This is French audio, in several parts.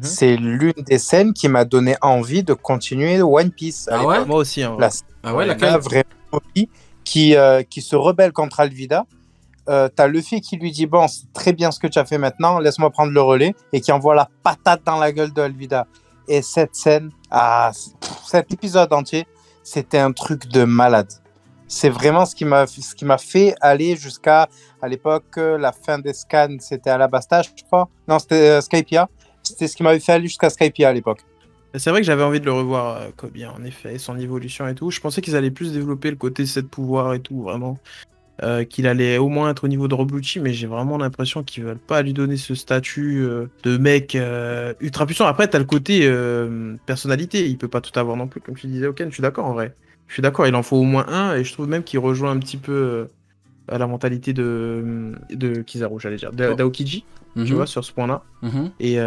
c'est l'une des scènes qui m'a donné envie de continuer One Piece à Ah ouais? l'époque. Moi aussi, hein, La ouais. scène Ah ouais, là, laquelle? vraiment, Luffy qui se rebelle contre Alvida. T'as Luffy qui lui dit bon, c'est très bien ce que tu as fait maintenant, laisse-moi prendre le relais, et qui envoie la patate dans la gueule de Alvida. Et cette scène, cet épisode entier, c'était un truc de malade. C'est vraiment ce qui m'a fait aller jusqu'à, à l'époque, la fin des scans, c'était à la Bastache, je crois. Non, c'était Skypiea. C'était ce qui m'avait fait aller jusqu'à Skypiea à l'époque. C'est vrai que j'avais envie de le revoir, Kobe, en effet, son évolution et tout. Je pensais qu'ils allaient plus développer le côté 7 pouvoirs et tout, vraiment. Qu'il allait au moins être au niveau de Roblucci, mais j'ai vraiment l'impression qu'ils veulent pas lui donner ce statut de mec ultra puissant. Après, t'as le côté personnalité, il peut pas tout avoir non plus, comme tu disais, Oken, je suis d'accord en vrai. Je suis d'accord, il en faut au moins un, et je trouve même qu'il rejoint un petit peu la mentalité de Kizaru, j'allais dire, d'Aokiji, tu vois, sur ce point-là. Et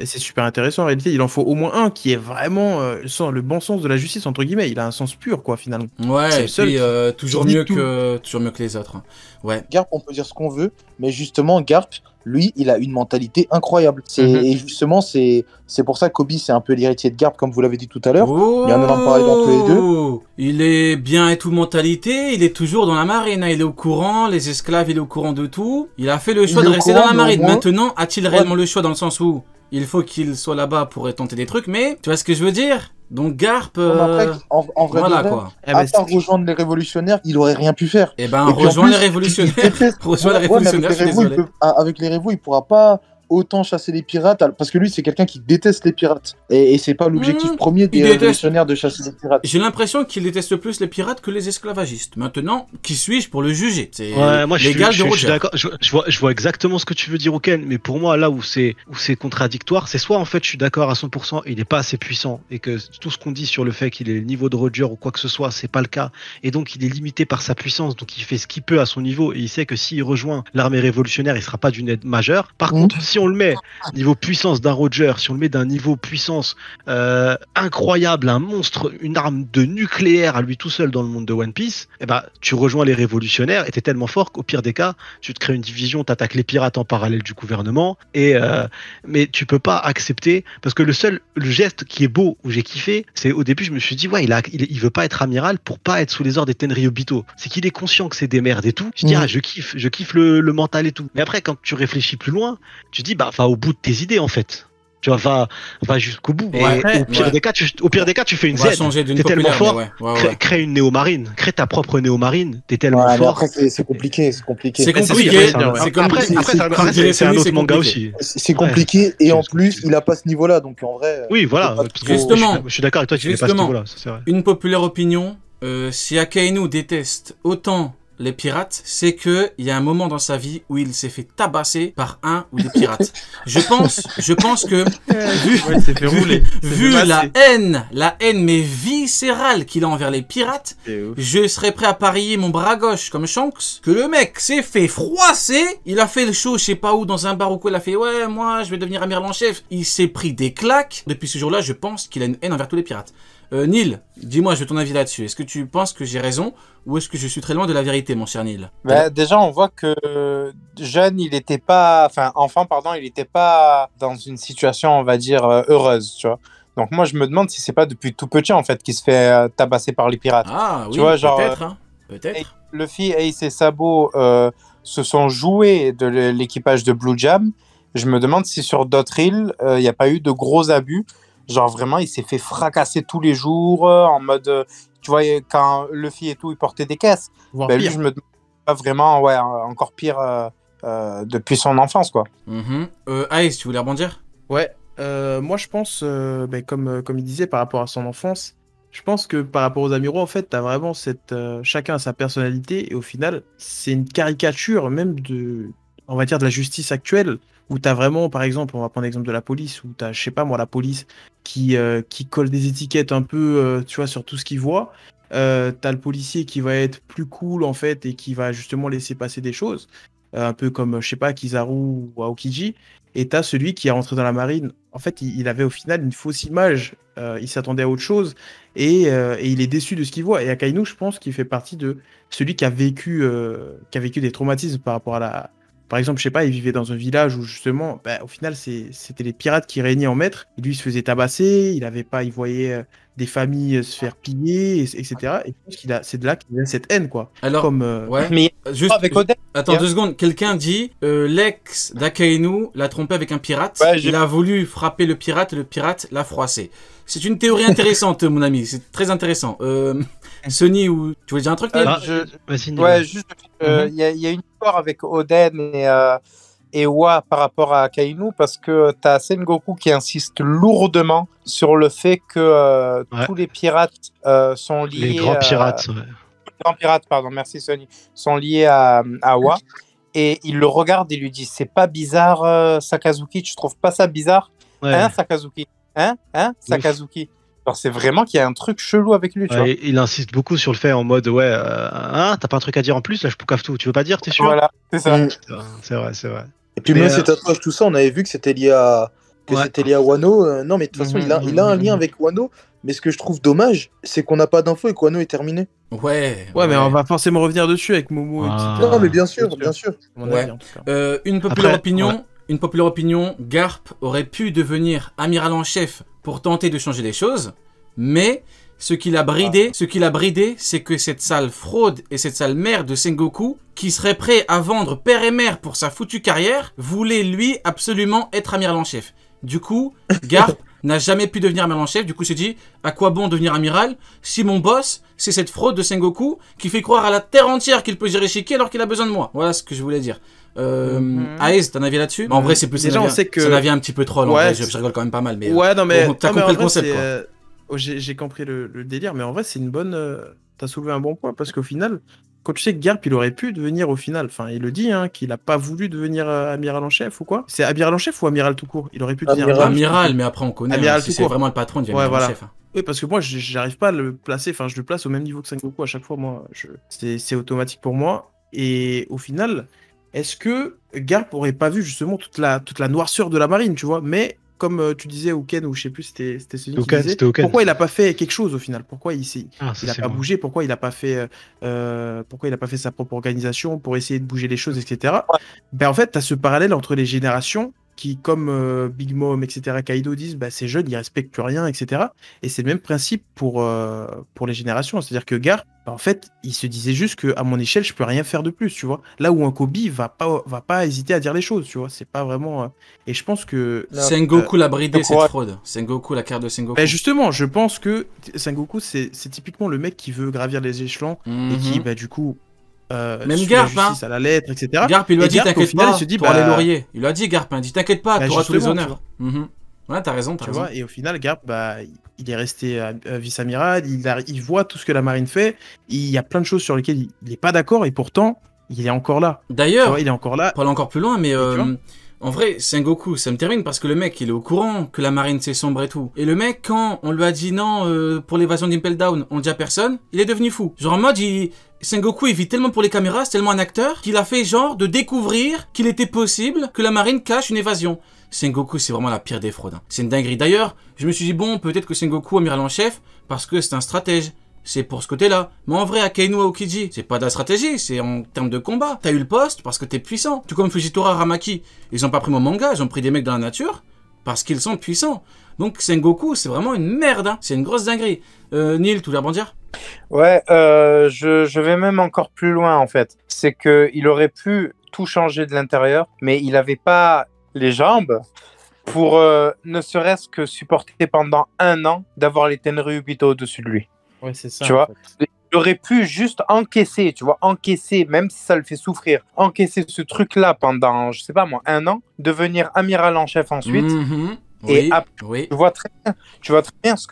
c'est super intéressant en réalité. Il en faut au moins un qui est vraiment le bon sens de la justice, entre guillemets. Il a un sens pur, quoi, finalement. Ouais, C'est et le seul puis qui toujours dit mieux tout. toujours mieux que les autres. Ouais. Garp, on peut dire ce qu'on veut, mais justement, Garp, lui, il a une mentalité incroyable. Et justement, c'est pour ça que Kobe, c'est un peu l'héritier de Garp, comme vous l'avez dit tout à l'heure. Oh, Il y en a parlé dans tous les deux. il est bien et tout mentalité, il est toujours dans la marine, hein, il est au courant, les esclaves, il est au courant de tout. Il a fait le choix Il est de au rester courant, dans la mais au marine. moins- Maintenant, a-t-il réellement le choix dans le sens où il faut qu'il soit là-bas pour tenter des trucs, mais tu vois ce que je veux dire? Donc Garp, Non, mais après, en vrai, voilà de vrai, quoi. à part rejoindre les révolutionnaires, il aurait rien pu faire. Eh ben, Et puis, en rejoins les plus, révolutionnaires. il déteste- Rejoins les Ouais, mais révolutionnaires, je suis désolé. avec les révos, il pourra pas autant chasser les pirates, parce que lui, c'est quelqu'un qui déteste les pirates. Et c'est pas l'objectif premier des il déteste. révolutionnaires de chasser les pirates. J'ai l'impression qu'il déteste plus les pirates que les esclavagistes. Maintenant, qui suis-je pour le juger? C'est Ouais, moi je l'égal de suis Roger. d'accord. Je vois exactement ce que tu veux dire, Oken, mais pour moi, là où c'est contradictoire, c'est soit en fait je suis d'accord à 100%, il n'est pas assez puissant et que tout ce qu'on dit sur le fait qu'il est le niveau de Roger ou quoi que ce soit, c'est pas le cas, et donc il est limité par sa puissance, donc il fait ce qu'il peut à son niveau et il sait que s'il rejoint l'armée révolutionnaire, il sera pas d'une aide majeure. Par contre, si on le met niveau puissance d'un Roger, si on le met d'un niveau puissance incroyable, un monstre, une arme de nucléaire à lui tout seul dans le monde de One Piece, eh ben, tu rejoins les révolutionnaires et t'es tellement fort qu'au pire des cas, tu te crées une division, t'attaques les pirates en parallèle du gouvernement, mais tu peux pas accepter, parce que le geste qui est beau, où j'ai kiffé, c'est au début je me suis dit, ouais, il veut pas être amiral pour pas être sous les ordres des Tenryubito. C'est qu'il est conscient que c'est des merdes et tout. Je dis, je kiffe le mental et tout. Mais après, quand tu réfléchis plus loin, tu dis, bah, va au bout de tes idées en fait. Tu vois, va jusqu'au bout. Ouais, et au pire des cas, tu fais une On va Z. changer d'une T'es tellement populaire, fort. mais ouais. Crée une néomarine. Crée ta propre néomarine. T'es tellement Ouais, mais fort. après, c'est compliqué. C'est c'est compliqué. ça, ouais. C'est comme Après, c'est un autre manga aussi. C'est compliqué, et en plus, il a pas ce niveau-là, donc en vrai. Oui, voilà. faut pas Parce que trop- Justement. je suis d'accord avec toi qu'il n'est pas à ce niveau-là. Ça, c'est vrai. Une populaire opinion, si Akainu déteste autant les pirates, c'est que il y a un moment dans sa vie où il s'est fait tabasser par un ou des pirates. Je pense que vu la haine mais viscérale qu'il a envers les pirates, je serais prêt à parier mon bras gauche comme Shanks que le mec s'est fait froisser. Il a fait le show, je sais pas où, dans un bar ou quoi. Il a fait ouais, moi je vais devenir amiral en chef. Il s'est pris des claques. Depuis ce jour-là, je pense qu'il a une haine envers tous les pirates. Neil, dis-moi, je veux ton avis là-dessus. Est-ce que tu penses que j'ai raison ou est-ce que je suis très loin de la vérité, mon cher Neil? Bah, déjà, on voit que jeune, il était pas, enfin, enfant, pardon, il n'était pas dans une situation, on va dire, heureuse, tu vois. Donc moi, je me demande si c'est pas depuis tout petit, en fait, qu'il se fait tabasser par les pirates. Ah oui, Tu vois, genre, peut-être. Hein. Peut-être. Luffy, Ace et Sabo se sont joués de l'équipage de Blue Jam. Je me demande si sur d'autres îles, il n'y a pas eu de gros abus. Genre vraiment, il s'est fait fracasser tous les jours en mode, tu vois, quand Luffy et tout, il portait des caisses. Voire Ben, lui, pire. je me demande pas vraiment, ouais, encore pire depuis son enfance, quoi. Ace, tu voulais rebondir? Ouais, moi je pense, comme il disait par rapport à son enfance, je pense que par rapport aux amiraux, en fait, t'as vraiment chacun a sa personnalité et au final, c'est une caricature même on va dire, de la justice actuelle où t'as vraiment, par exemple, on va prendre l'exemple de la police, où t'as, je sais pas moi, la police qui colle des étiquettes un peu, tu vois, sur tout ce qu'il voit. T'as le policier qui va être plus cool en fait et qui va justement laisser passer des choses, un peu comme, je sais pas, Kizaru ou Aokiji. Et t'as celui qui est rentré dans la marine. En fait, il avait au final une fausse image. Il s'attendait à autre chose et il est déçu de ce qu'il voit. Et Akainu, je pense qu'il fait partie de celui qui a vécu des traumatismes par rapport par exemple, je sais pas, il vivait dans un village où justement, bah, au final, c'était les pirates qui régnaient en maître. Et lui, il se faisait tabasser, il voyait des familles se faire piller, etc. Et je pense c'est de là qu'il vient cette haine, quoi. Alors, Comme, ouais. Mais Juste, avec Oden. attends 2 secondes. Quelqu'un dit l'ex d'Akainu l'a trompé avec un pirate. Ouais, il a voulu frapper le pirate et le pirate l'a froissé. C'est une théorie intéressante, mon ami. C'est très intéressant. Sony, ou tu voulais dire un truc, Neil? Vas-y, Neil. Ouais, juste, il y a une histoire avec Oden et Wa par rapport à Kainu parce que tu as Sengoku qui insiste lourdement sur le fait que Ouais. tous les pirates sont liés. Les grands pirates. Ouais. Les grands pirates, pardon, merci Sony, sont liés à Wa. Et il le regarde et lui dit: c'est pas bizarre, Sakazuki, tu trouves pas ça bizarre? Ouais. Hein, Sakazuki? Hein, Sakazuki? Alors, c'est vraiment qu'il y a un truc chelou avec lui, tu vois. Ouais, il insiste beaucoup sur le fait en mode ouais, hein, t'as pas un truc à dire en plus, là je poucave tout. Tu veux pas dire, t'es sûr? Voilà, c'est ça. C'est vrai, c'est vrai. Et puis Mais, même ces tatouages, tout ça, on avait vu que c'était lié à Wano. Non, mais de toute façon, il a un lien avec Wano. Mais ce que je trouve dommage, c'est qu'on n'a pas d'infos et que Wano est terminé. Ouais. Ouais, mais on va forcément revenir dessus avec Momo, Ah. etc. Non, mais bien sûr, bien sûr. À mon Ouais. avis, en tout cas. Une populaire Après, opinion. Une populaire opinion, Garp aurait pu devenir amiral en chef pour tenter de changer les choses, mais ce qui l'a bridé, c'est que cette sale fraude et cette sale merde de Sengoku, qui serait prêt à vendre père et mère pour sa foutue carrière, voulait lui absolument être amiral en chef. Du coup, Garp n'a jamais pu devenir amiral en chef. Du coup, il s'est dit, à quoi bon devenir amiral si mon boss, c'est cette fraude de Sengoku qui fait croire à la terre entière qu'il peut gérer Shiki alors qu'il a besoin de moi. Voilà ce que je voulais dire. Aes, t'en avis là-dessus? En vrai, c'est plus Déjà, on sait que... ça n'avait un petit peu troll. Ouais, en vrai, je rigole quand même pas mal. Mais, ouais, non, mais t'as compris le concept, quoi. J'ai compris le délire, mais en vrai, c'est une bonne. T'as soulevé un bon point parce qu'au final, quand tu sais que Garp, il aurait pu devenir au final, enfin, il le dit, hein, qu'il a pas voulu devenir amiral en chef ou quoi? C'est amiral en chef ou amiral tout court? Il aurait pu devenir amiral, mais après, on connaît. Amiral si tout c'est court. vraiment le patron, il devient amiral en chef. Hein. Oui, parce que moi, j'arrive pas à le placer, enfin, je le place au même niveau que Sengoku à chaque fois, moi. C'est automatique pour moi. Et au final, est-ce que Garp aurait pas vu justement toute la noirceur de la marine, tu vois? Mais comme tu disais, Uken, ou je sais plus, c'était celui qui disait, pourquoi il a pas fait quelque chose au final? Pourquoi il a pas bougé? Pourquoi il a pas fait sa propre organisation pour essayer de bouger les choses, etc. Ben en fait, tu as ce parallèle entre les générations qui, comme Big Mom, etc., Kaido disent, bah, ces jeunes, ils respectent plus rien, etc. Et c'est le même principe pour les générations. C'est-à-dire que Garp, bah, en fait, il se disait juste que à mon échelle, je peux rien faire de plus, tu vois. Là où un Kobe va pas hésiter à dire les choses, tu vois. C'est pas vraiment. Et je pense que Sengoku l'a bridé cette fraude. Sengoku, la carte de Sengoku. Bah justement, je pense que Sengoku, c'est typiquement le mec qui veut gravir les échelons et qui, bah, du coup. Même Garp, la justice à la lettre, etc. Garp, il lui a dit, t'inquiète pas, il se dit, pour les lauriers. Il lui a dit, Garp, il dit, t'inquiète pas, bah, t'auras tous les honneurs. Ouais, t'as raison, tu vois, et au final, Garp, bah, il est resté vice-amiral, il voit tout ce que la marine fait, il y a plein de choses sur lesquelles il n'est pas d'accord, et pourtant, il est encore là. D'ailleurs, il est encore là. Pour aller encore plus loin, mais en vrai, Sengoku, ça me termine parce que le mec, il est au courant que la marine c'est sombre et tout. Et le mec, quand on lui a dit non pour l'évasion d'Impel Down, on le dit à personne, il est devenu fou. Genre en mode, Sengoku, il vit tellement pour les caméras, c'est tellement un acteur, qu'il a fait genre de découvrir qu'il était possible que la marine cache une évasion. Sengoku, c'est vraiment la pire des fraudes. Hein. C'est une dinguerie. D'ailleurs, je me suis dit, bon, peut-être que Sengoku, amiral en chef, parce que c'est un stratège. C'est pour ce côté-là. Mais en vrai, Akainu Aokiji, c'est pas de la stratégie, c'est en termes de combat. T'as eu le poste parce que t'es puissant. Tout comme Fujitora Ramaki. Ils ont pas pris mon manga, ils ont pris des mecs dans la nature parce qu'ils sont puissants. Donc Sengoku, c'est vraiment une merde. Hein. C'est une grosse dinguerie. Neil, tu voulais rebondir? Ouais, je vais même encore plus loin en fait. C'est qu'il aurait pu tout changer de l'intérieur, mais il avait pas les jambes pour ne serait-ce que supporter pendant 1 an d'avoir les Tenryubito au-dessus de lui. Ouais, c'est ça. Tu vois, il aurait pu juste encaisser, tu vois, encaisser, même si ça le fait souffrir, encaisser ce truc-là pendant, je sais pas moi, 1 an, devenir amiral en chef ensuite. Et après, tu vois très bien ce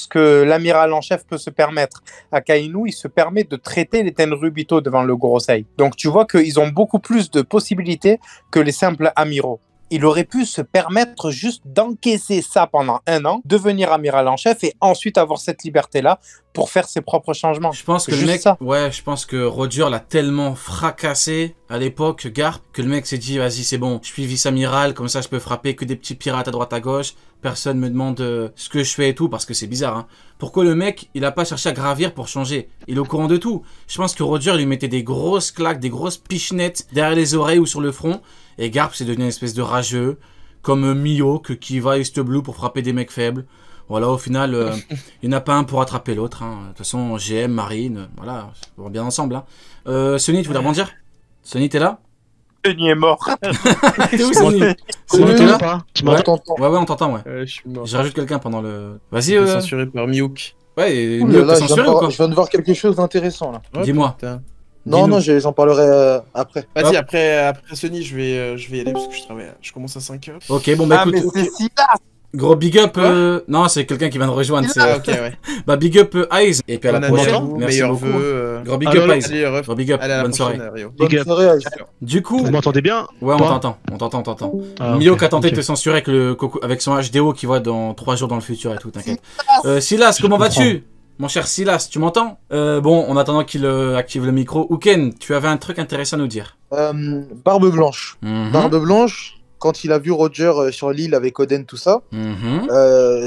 que l'amiral en chef peut se permettre. Akainu, il se permet de traiter les Tenryubito devant le Gorosei. Donc tu vois qu'ils ont beaucoup plus de possibilités que les simples amiraux. Il aurait pu se permettre juste d'encaisser ça pendant 1 an, devenir amiral en chef et ensuite avoir cette liberté-là pour faire ses propres changements. Je pense que le Juste mec, ça. ouais, je pense que Roger l'a tellement fracassé à l'époque, Garp, que le mec s'est dit, vas-y, c'est bon, je suis vice-amiral, comme ça je peux frapper que des petits pirates à droite à gauche, personne me demande ce que je fais et tout, parce que c'est bizarre, hein. Pourquoi le mec, il a pas cherché à gravir pour changer? Il est au courant de tout. Je pense que Roger lui mettait des grosses claques, des grosses pichenettes derrière les oreilles ou sur le front, et Garp c'est devenu une espèce de rageux, comme Mihawk qui va à East Blue pour frapper des mecs faibles. Voilà, au final, il n'y en a pas un pour attraper l'autre. Hein. De toute façon, GM, Marine, voilà, on va bien ensemble. Hein. Sonny, tu voulais rebondir? Sonny, t'es là? Sonny est mort. T'es où, Sonny? Oui, Sonny, t'es là? Tu m'entends? Ouais, on t'entend, ouais. Je suis mort. Je rajoute quelqu'un pendant le... Vas-y, J'étais censuré par Mihawk. Ouais, et Ouh là Mihawk, là, t'es censuré ou quoi? je viens de voir quelque chose d'intéressant là. Oh, Dis-moi. putain. Non, Dis-nous. non, j'en parlerai après. Vas-y, Hop. après Sony, je vais y aller parce que je travaille. Je commence à 5h. Ok, bon, bah Ah, mais écoute, c'est Silas. gros big up... Quoi Non, c'est quelqu'un qui vient de rejoindre. c'est- Ah, ok, ouais. Bah, big up Eyes, et puis à la Bonne prochaine. année à vous, Merci meilleurs beaucoup. vœux. Gros big Alors, up Eyes. Allez, ref. Gros big up, Allez, à la bonne soirée. prochaine, Rio. Bonne Big up. soirée. Du coup... Vous m'entendez bien? Ouais, Pas on t'entend. Ah, Mihawk ok, a tenté ok. de te censurer avec, avec son HDO qui voit dans 3 jours dans le futur et tout, t'inquiète. Silas, comment vas-tu? Mon cher Silas, tu m'entends? Bon, en attendant qu'il active le micro, Uken, tu avais un truc intéressant à nous dire. Barbe Blanche. Mhm, Barbe Blanche, quand il a vu Roger sur l'île avec Oden, tout ça, mhm.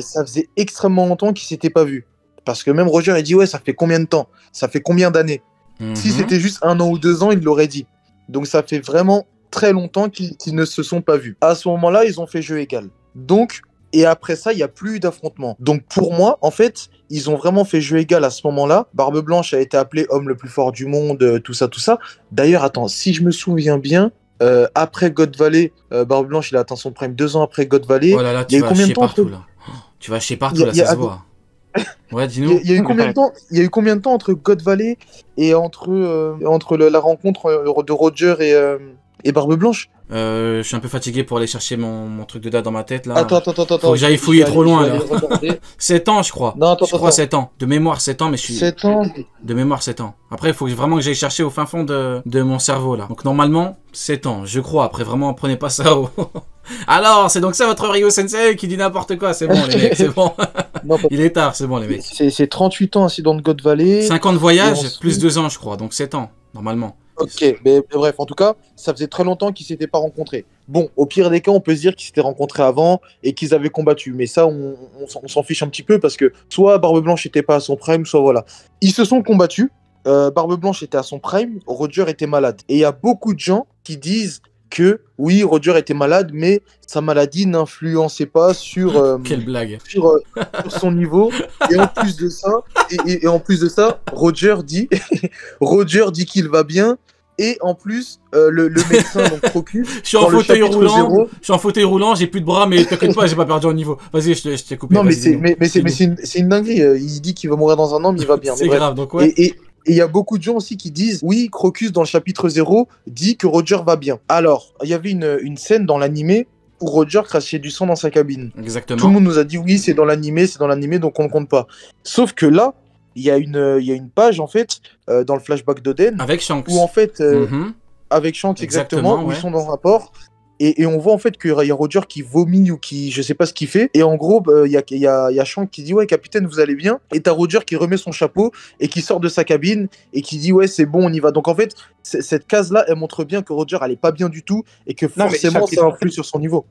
ça faisait extrêmement longtemps qu'ils s'étaient pas vus. Parce que même Roger, il dit, ouais, ça fait combien de temps? Ça fait combien d'années? Si Mhm. c'était juste 1 an ou 2 ans, il l'aurait dit. Donc ça fait vraiment très longtemps qu'ils ne se sont pas vus. À ce moment-là, ils ont fait jeu égal. Donc, et après ça, il n'y a plus d'affrontement. Donc pour moi, en fait, ils ont vraiment fait jeu égal à ce moment-là. Barbe Blanche a été appelé homme le plus fort du monde, tout ça, tout ça. D'ailleurs, attends, si je me souviens bien, après God Valley, Barbe Blanche, il a atteint son prime 2 ans après God Valley. Oh là là, il y tu a eu vas combien de chier temps partout entre- là. Oh, tu vas chier partout Il y a- là, il y a- ça se voit. Ouais, Il dis-nous. y a eu combien de temps? Il y a eu combien de temps entre God Valley et entre la rencontre de Roger et Barbe Blanche? Je suis un peu fatigué pour aller chercher mon truc de date dans ma tête là. Attends. Faut que j'aille je fouiller vais trop aller- loin, je vais là. aller regarder. 7 ans, je crois. Non, attends, Je crois 7 ans. De mémoire 7 ans, mais je suis... 7 ans. De mémoire 7 ans. Après, il faut vraiment que j'aille chercher au fin fond de mon cerveau là. Donc normalement, 7 ans, je crois. Après, vraiment, prenez pas ça au... Alors, c'est donc ça votre Ryo Sensei qui dit n'importe quoi. C'est bon les mecs, c'est bon. Non, Il est tard, c'est bon les mecs. c'est 38 ans incident de God Valley. 5 ans de voyage, Et ensuite- plus 2 ans je crois. Donc 7 ans, normalement. Ok, mais bref, en tout cas, ça faisait très longtemps qu'ils s'étaient pas rencontrés. Bon, au pire des cas, on peut se dire qu'ils s'étaient rencontrés avant et qu'ils avaient combattu. Mais ça, on s'en fiche un petit peu parce que soit Barbe Blanche était pas à son prime, soit voilà. Ils se sont combattus. Barbe Blanche était à son prime, Roger était malade. Et il y a beaucoup de gens qui disent que oui, Roger était malade, mais sa maladie n'influençait pas sur, Quelle blague. sur son niveau. Et en plus de ça, et en plus de ça, Roger dit, Roger dit qu'il va bien. Et en plus, le médecin, donc Crocus, Je suis en dans le fauteuil chapitre roulant. 0, Je suis en fauteuil roulant, j'ai plus de bras, mais t'inquiète pas, j'ai pas perdu en niveau. Vas-y, je t'ai coupé. non, mais vas-y, c'est dis-nous. mais c'est une dinguerie. Il dit qu'il va mourir dans un an, mais il va bien. C'est Mais bref. grave, donc ouais. Et il y a beaucoup de gens aussi qui disent oui, Crocus dans le chapitre 0 dit que Roger va bien. Alors, il y avait une scène dans l'animé où Roger crachait du sang dans sa cabine. Tout le Exactement. monde nous a dit oui, c'est dans l'animé, donc on ne compte pas. Sauf que là, il y a une page en fait dans le flashback d'Oden Avec Shanks. où en fait Mhm. avec Shanks Exactement, exactement, où ouais. ils sont dans un rapport. Et on voit en fait qu'il y a Roger qui vomit ou qui, je sais pas ce qu'il fait. Et en gros, il y a Shanks qui dit ouais, capitaine, vous allez bien. Et t'as Roger qui remet son chapeau et qui sort de sa cabine et qui dit ouais, c'est bon, on y va. Donc en fait, cette case-là, elle montre bien que Roger allait pas bien du tout et que Non, mais forcément chapitre- ça influe sur son niveau.